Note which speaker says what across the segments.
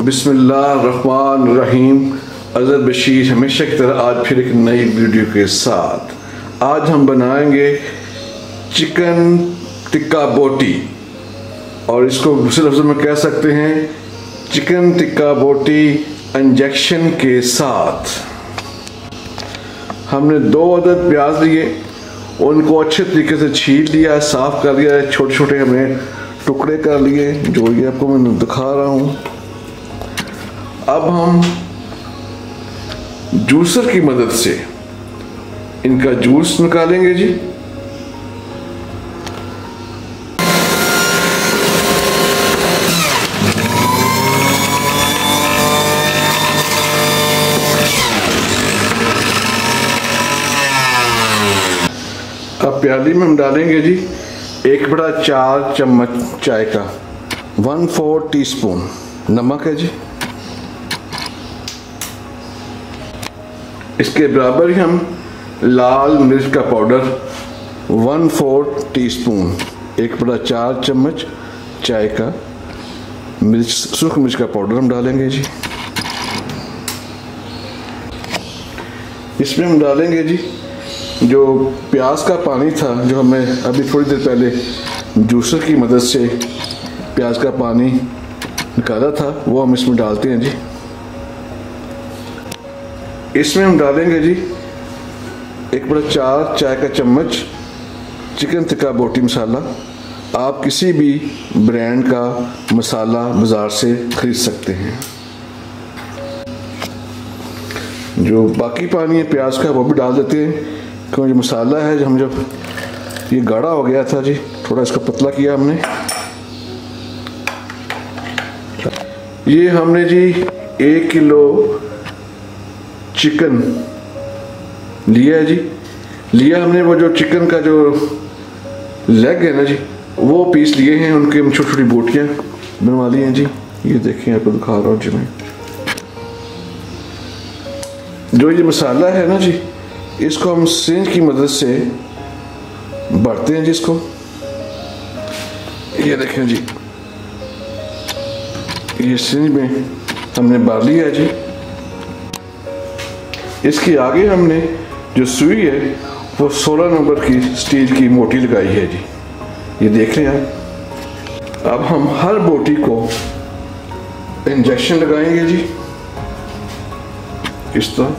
Speaker 1: बिस्मिल्लाहिर्रहमानिर्रहीम। अज़र बशीर हमेशा की तरह आज फिर एक नई वीडियो के साथ आज हम बनाएंगे चिकन टिक्का बोटी, और इसको दूसरे लफ्ज़ों में कह सकते हैं चिकन टिक्का बोटी इंजेक्शन के साथ। हमने 2 अदद प्याज लिए, उनको अच्छे तरीके से छील लिया, साफ़ कर लिया, छोटे छोटे हमने टुकड़े कर लिए, जो ये आपको मैं दिखा रहा हूँ। अब हम जूसर की मदद से इनका जूस निकालेंगे जी। अब प्याली में हम डालेंगे जी 1/4 चम्मच चाय का 1/4 टीस्पून नमक है जी। इसके बराबर ही हम लाल मिर्च का पाउडर 1/4 टीस्पून 1/4 चम्मच चाय का मिर्च सुर्ख मिर्च का पाउडर हम डालेंगे जी। इसमें हम डालेंगे जी जो प्याज का पानी था, जो हमें अभी थोड़ी देर पहले जूसर की मदद से प्याज का पानी निकाला था, वो हम इसमें डालते हैं जी। इसमें हम डालेंगे जी 1/4 चाय का चम्मच चिकन टिक्का बोटी मसाला। आप किसी भी ब्रांड का मसाला बाज़ार से खरीद सकते हैं। जो बाकी पानी है प्याज का वो भी डाल देते हैं, क्योंकि मसाला है जो हम जब ये गाढ़ा हो गया था जी, थोड़ा इसको पतला किया हमने। ये हमने जी 1 किलो चिकन लिया है जी। लिया हमने वो जो चिकन का जो लेग है ना जी, वो पीस लिए हैं, उनके हम छोटी छोटी बोटियाँ बनवा ली हैं जी। ये देखें, आपको दिखा रहा हूँ जी मैं। जो ये मसाला है ना जी, इसको हम सिंज की मदद से भरते हैं जी इसको। ये देखें जी, ये सिंज में हमने भर लिया है जी। इसके आगे हमने जो सुई है वो 16 नंबर की स्टील की मोटी लगाई है जी। ये देख रहे हैं आप। अब हम हर बोटी को इंजेक्शन लगाएंगे जी इस तरह,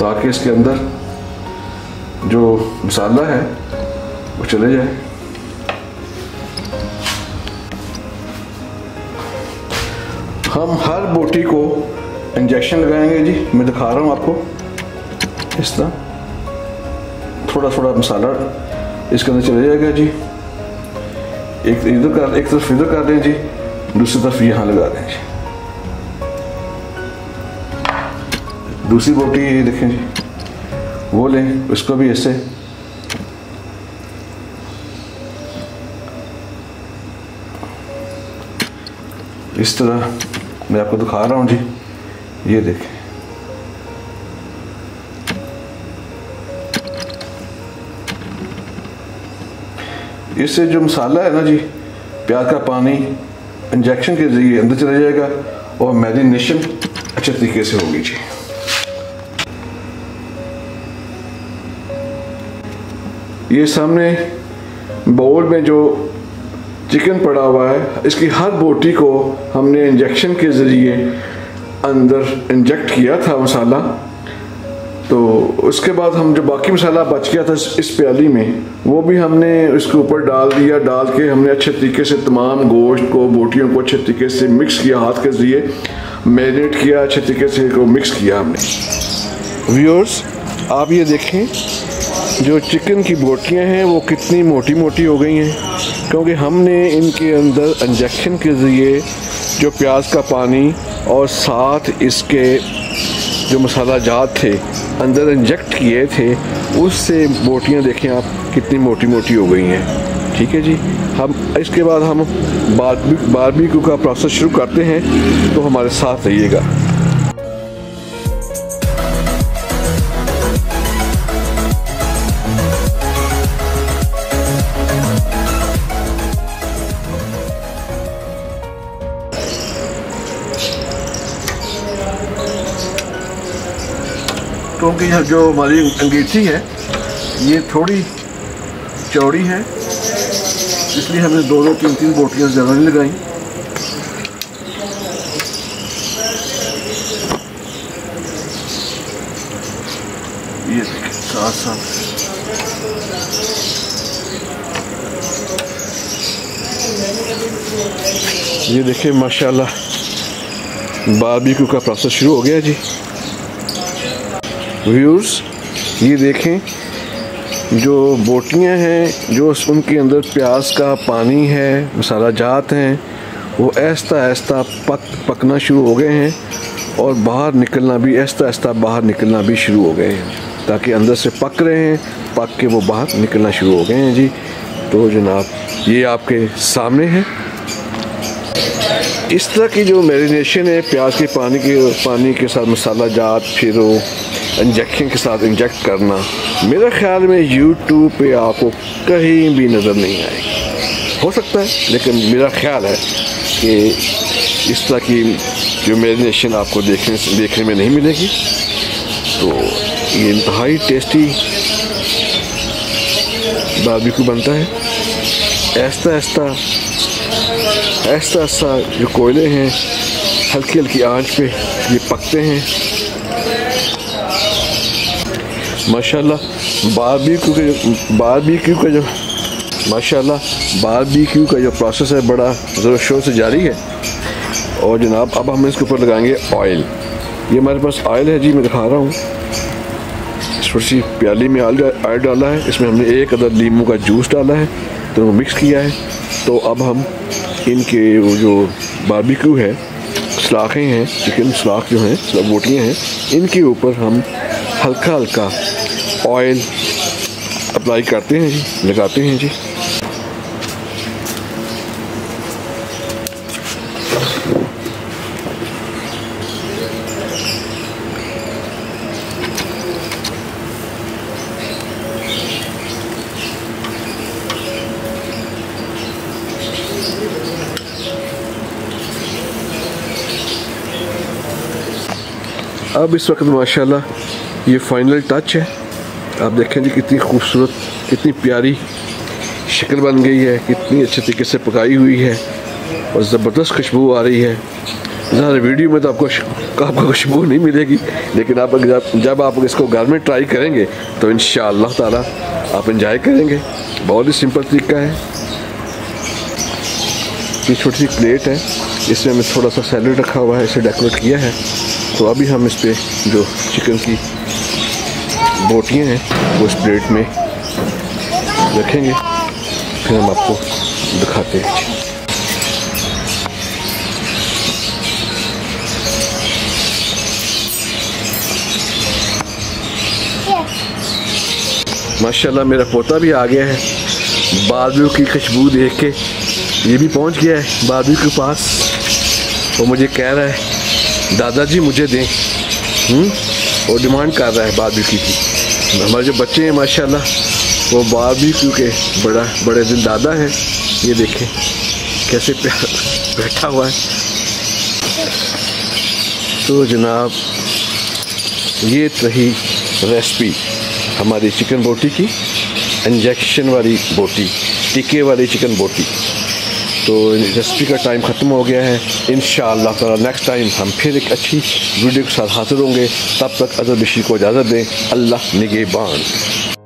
Speaker 1: ताकि इसके अंदर जो मसाला है वो चले जाए। हम हर बोटी को इंजेक्शन लगाएंगे जी। मैं दिखा रहा हूँ आपको इस तरह, थोड़ा थोड़ा मसाला इसके अंदर चले जाएगा जी। एक तरफ इधर कर दें जी, दूसरी तरफ यहाँ लगा दें जी। दूसरी बोटी ये देखें जी, वो लें, उसको भी ऐसे इस तरह मैं आपको दिखा रहा हूँ जी। ये देखें, इससे जो मसाला है ना जी, प्याज का पानी इंजेक्शन के जरिए अंदर चला जाएगा और मैरिनेशन अच्छे तरीके से होगी जी। ये सामने बाउल में जो चिकन पड़ा हुआ है, इसकी हर बोटी को हमने इंजेक्शन के ज़रिए अंदर इंजेक्ट किया था मसाला। तो उसके बाद हम जो बाकी मसाला बच गया था इस प्याली में, वो भी हमने उसके ऊपर डाल दिया। डाल के हमने अच्छे तरीके से तमाम गोश्त को, बोटियों को अच्छे तरीके से मिक्स किया, हाथ के ज़रिए मैरिनेट किया, अच्छे तरीके से को मिक्स किया हमने। व्यूअर्स, आप ये देखें जो चिकन की बोटियाँ हैं वो कितनी मोटी मोटी हो गई हैं, क्योंकि हमने इनके अंदर इंजेक्शन के ज़रिए जो प्याज का पानी और साथ इसके जो मसाला जात थे अंदर इंजेक्ट किए थे, उससे बोटियाँ देखें आप कितनी मोटी मोटी हो गई हैं। ठीक है जी। हम इसके बाद हम बारबेक्यू का प्रोसेस शुरू करते हैं, तो हमारे साथ रहिएगा। क्योंकि जो हमारी अंगीठी है ये थोड़ी चौड़ी है, इसलिए हमने 2-2, 3-3 बोटियाँ ज़्यादा नहीं लगाई। ये देखिए साथ साथ ये देखिए माशाल्लाह बारबेक्यू का प्रोसेस शुरू हो गया जी। व्यूअर्स ये देखें जो बोटियां हैं, जो उनके अंदर प्याज का पानी है, मसाला जात हैं, वो ऐसा ऐसा पकना शुरू हो गए हैं और बाहर निकलना भी ऐसा बाहर निकलना भी शुरू हो गए हैं, ताकि अंदर से पक रहे हैं, पक के वो बाहर निकलना शुरू हो गए हैं जी। तो जनाब ये आपके सामने है। इस तरह की जो मैरिनेशन है प्याज के पानी के साथ मसाला जात, फिर वो इंजेक्शन के साथ इंजेक्ट करना, मेरे ख्याल में यूट्यूब पे आपको कहीं भी नज़र नहीं आएगी। हो सकता है, लेकिन मेरा ख्याल है कि इस तरह की जो मैरिनेशन आपको देखने में नहीं मिलेगी। तो ये इंतहाई टेस्टी बारबेक्यू बनता है। ऐसा जो कोयले हैं हल्की हल्की आंच पे ये पकते हैं माशाल्लाह। बारबेक्यू का जो प्रोसेस है बड़ा ज़ोर शोर से जारी है। और जनाब अब हम इसके ऊपर लगाएंगे ऑयल। ये हमारे पास ऑयल है जी, मैं दिखा रहा हूँ। थोड़ी सी प्याली में ऑयल डाला है, इसमें हमने 1 अदद नींबू का जूस डाला है, तो मिक्स किया है। तो अब हम इनके वो जो बारबेक्यू है, सलाखें हैं, चिकन सलाख जो हैं, बोटियाँ हैं, इनके ऊपर हम हल्का हल्का ऑयल अप्लाई करते हैं जी, लगाते हैं जी। अब इस वक्त माशाल्लाह ये फाइनल टच है। आप देखें जी कितनी खूबसूरत, कितनी प्यारी शक्ल बन गई है, कितनी अच्छे तरीके से पकाई हुई है और ज़बरदस्त खुशबू आ रही है। ज़्यादा वीडियो में तो आपको खुशबू नहीं मिलेगी, लेकिन आप जब आप इसको घर में ट्राई करेंगे तो इंशाअल्लाह ताला आप एंजॉय करेंगे। बहुत ही सिंपल तरीका है। ये छोटी सी प्लेट है, इसमें हमें थोड़ा सा सैलेड रखा हुआ है, इसे डेकोरेट किया है। तो अभी हम इस पे जो चिकन की बोटियाँ हैं वो इस प्लेट में रखेंगे, फिर हम आपको दिखाते हैं। माशाल्लाह मेरा पोता भी आ गया है। बारबेक्यू की खुशबू देख के ये भी पहुंच गया है बारबेक्यू के पास। वो मुझे कह रहा है दादाजी मुझे दें, और डिमांड कर रहा है बारबेक्यू की। हमारे जो बच्चे हैं माशाल्लाह वो बारबेक्यू के बड़े दिल दादा हैं। ये देखें कैसे प्यार बैठा हुआ है। तो जनाब ये रही रेसिपी हमारी चिकन बोटी की, इंजेक्शन वाली बोटी, टिक्के वाली चिकन बोटी। तो रेसिपी का टाइम ख़त्म हो गया है। इंशाअल्लाह ताला नेक्स्ट टाइम हम फिर एक अच्छी वीडियो के साथ हाजिर होंगे। तब तक अज़र बशीर को इजाज़त दें। अल्लाह निगहबान।